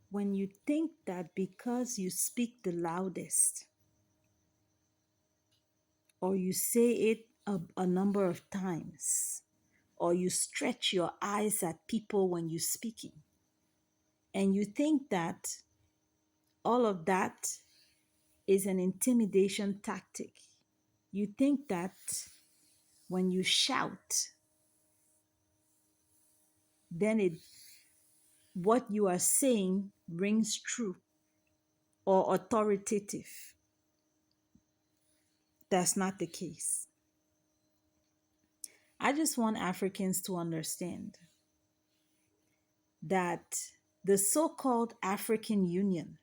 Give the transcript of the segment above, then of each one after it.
when you think that because you speak the loudest or you say it a number of times or you stretch your eyes at people when you're speaking and you think that all of that is an intimidation tactic, you think that when you shout, then what you are saying rings true or authoritative. That's not the case. I just want Africans to understand that the so-called African Union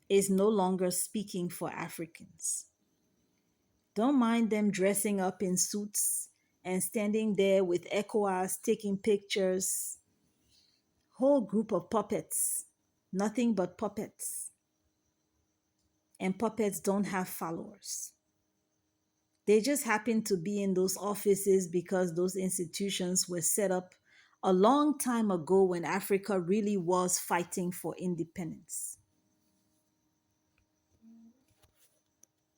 is no longer speaking for Africans. Don't mind them dressing up in suits and standing there with ECOWAS taking pictures. Whole group of puppets, nothing but puppets. And puppets don't have followers. They just happen to be in those offices because those institutions were set up a long time ago when Africa really was fighting for independence.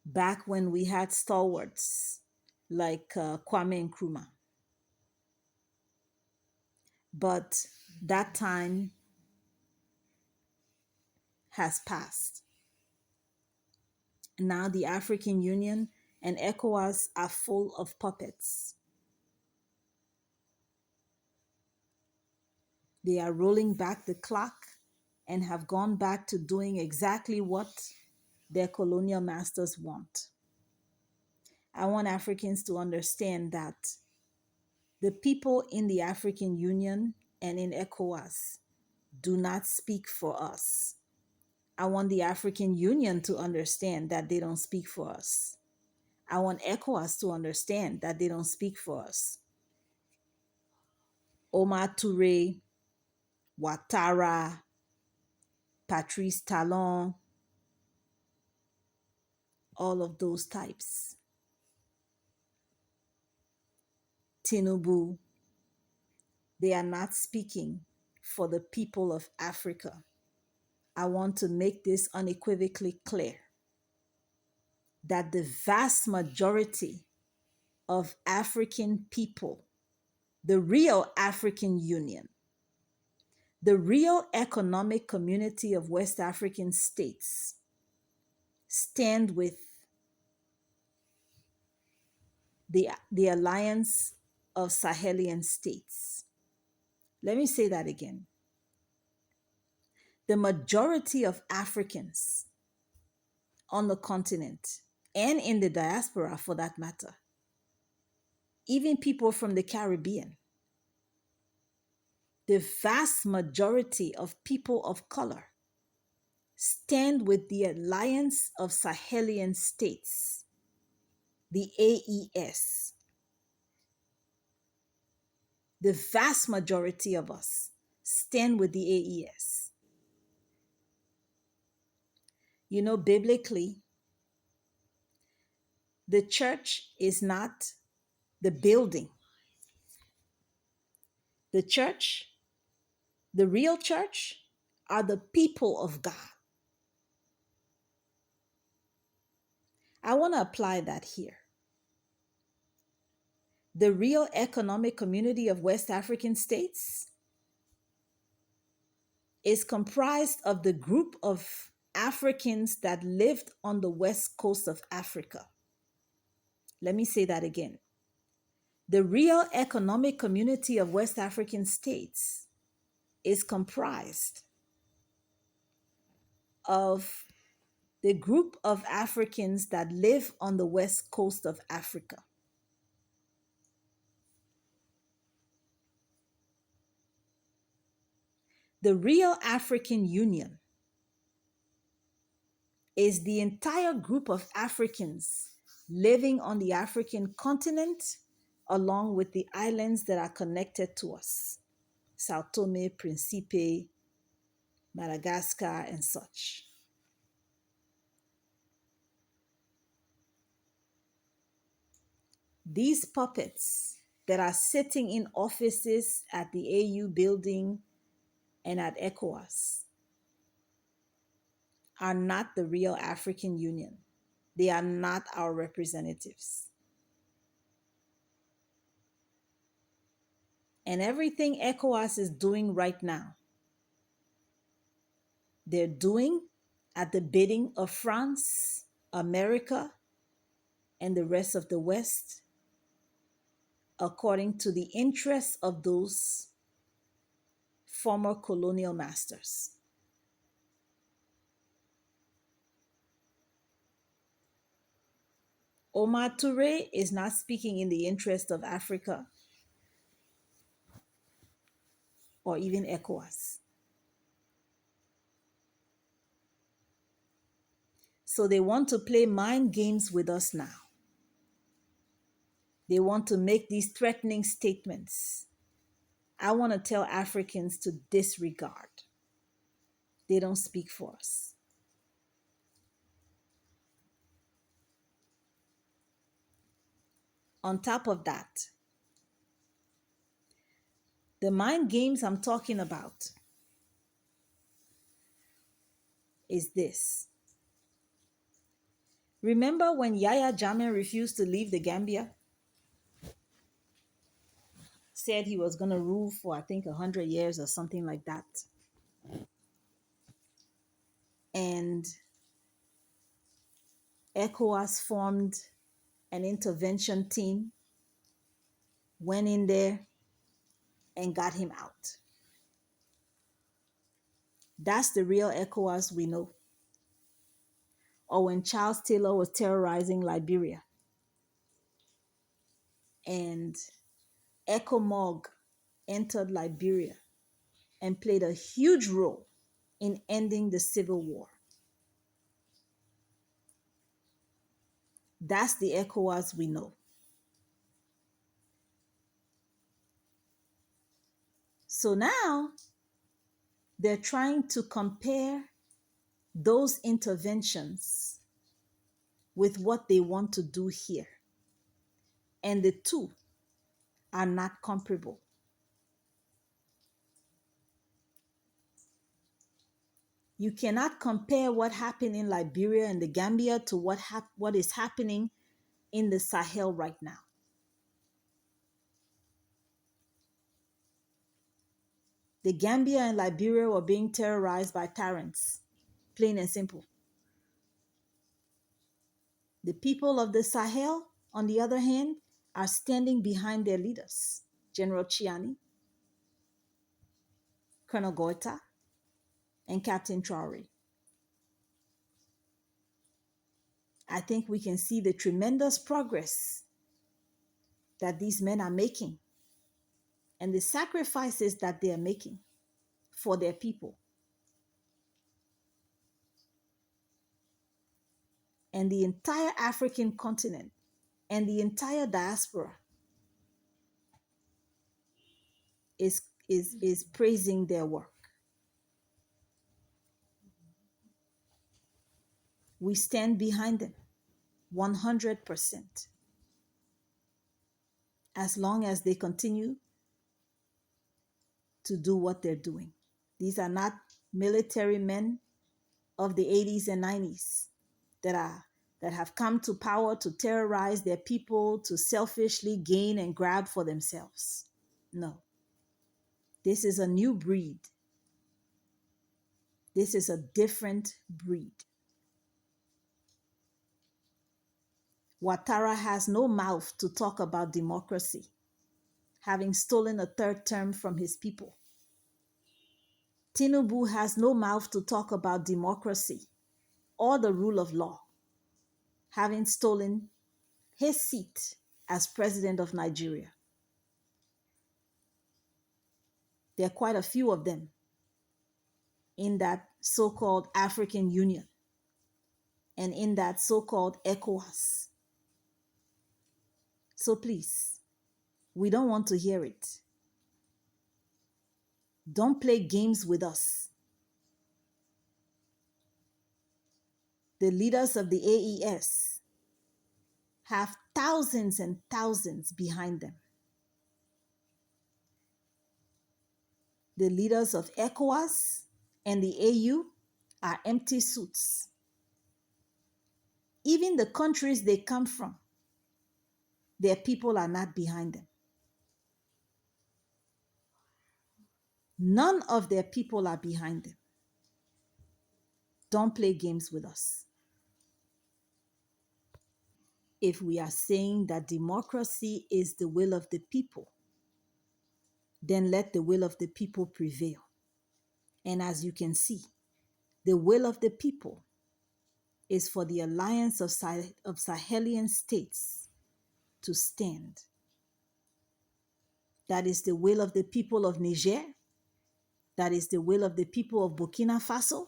Back when we had stalwarts like Kwame Nkrumah. But that time has passed. Now the African Union and ECOWAS are full of puppets. They are rolling back the clock and have gone back to doing exactly what their colonial masters want. I want Africans to understand that the people in the African Union and in ECOWAS do not speak for us. I want the African Union to understand that they don't speak for us. I want ECOWAS to understand that they don't speak for us. Omar Toure, Ouattara, Patrice Talon, all of those types. Tinubu, they are not speaking for the people of Africa. I want to make this unequivocally clear that the vast majority of African people, the real African Union, the real economic community of West African states, stand with the alliance of Sahelian states. Let me say that again. The majority of Africans on the continent and in the diaspora for that matter, even people from the Caribbean, the vast majority of people of color stand with the Alliance of Sahelian States, the AES. The vast majority of us stand with the AES. You know, biblically, the church is not the building. The church, the real church, are the people of God. I want to apply that here. The real economic community of West African states is comprised of the group of Africans that lived on the west coast of Africa. Let me say that again. The real economic community of West African states is comprised of the group of Africans that live on the west coast of Africa. The real African Union is the entire group of Africans living on the African continent along with the islands that are connected to us. Sao Tome, Principe, Madagascar, and such. These puppets that are sitting in offices at the AU building and at ECOWAS are not the real African Union. They are not our representatives. And everything ECOWAS is doing right now, they're doing at the bidding of France, America, and the rest of the West, according to the interests of those former colonial masters. Omar Toure is not speaking in the interest of Africa or even ECOWAS. So they want to play mind games with us now. They want to make these threatening statements. I want to tell Africans to disregard. They don't speak for us. On top of that, the mind games I'm talking about is this. Remember when Yahya Jammeh refused to leave the Gambia? Said he was going to rule for, I think, 100 years or something like that. And ECOWAS formed an intervention team, went in there and got him out. That's the real ECOWAS we know. Or when Charles Taylor was terrorizing Liberia and ECOMOG entered Liberia and played a huge role in ending the civil war. That's the ECOWAS we know. So now they're trying to compare those interventions with what they want to do here. And the two are not comparable. You cannot compare what happened in Liberia and the Gambia to what is happening in the Sahel right now. The Gambia and Liberia were being terrorized by tyrants, plain and simple. The people of the Sahel, on the other hand, are standing behind their leaders, General Chiani, Colonel Goita, and Captain Traore. I think we can see the tremendous progress that these men are making and the sacrifices that they are making for their people. And the entire African continent and the entire diaspora is praising their work. We stand behind them 100%. As long as they continue to do what they're doing. These are not military men of the 80s and 90s that have come to power to terrorize their people, to selfishly gain and grab for themselves. No. This is a new breed. This is a different breed. Ouattara has no mouth to talk about democracy, having stolen a third term from his people. Tinubu has no mouth to talk about democracy or the rule of law, having stolen his seat as president of Nigeria. There are quite a few of them in that so-called African Union and in that so-called ECOWAS. So please, we don't want to hear it. Don't play games with us. The leaders of the AES have thousands and thousands behind them. The leaders of ECOWAS and the AU are empty suits. Even the countries they come from, their people are not behind them. None of their people are behind them. Don't play games with us. If we are saying that democracy is the will of the people, then let the will of the people prevail. And as you can see, the will of the people is for the alliance of Sahelian states to stand. That is the will of the people of Niger. That is the will of the people of Burkina Faso.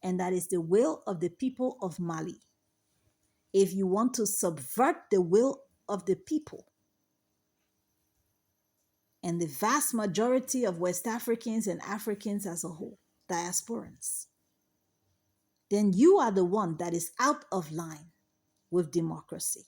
And that is the will of the people of Mali. If you want to subvert the will of the people, and the vast majority of West Africans and Africans as a whole, diasporans, then you are the one that is out of line with democracy.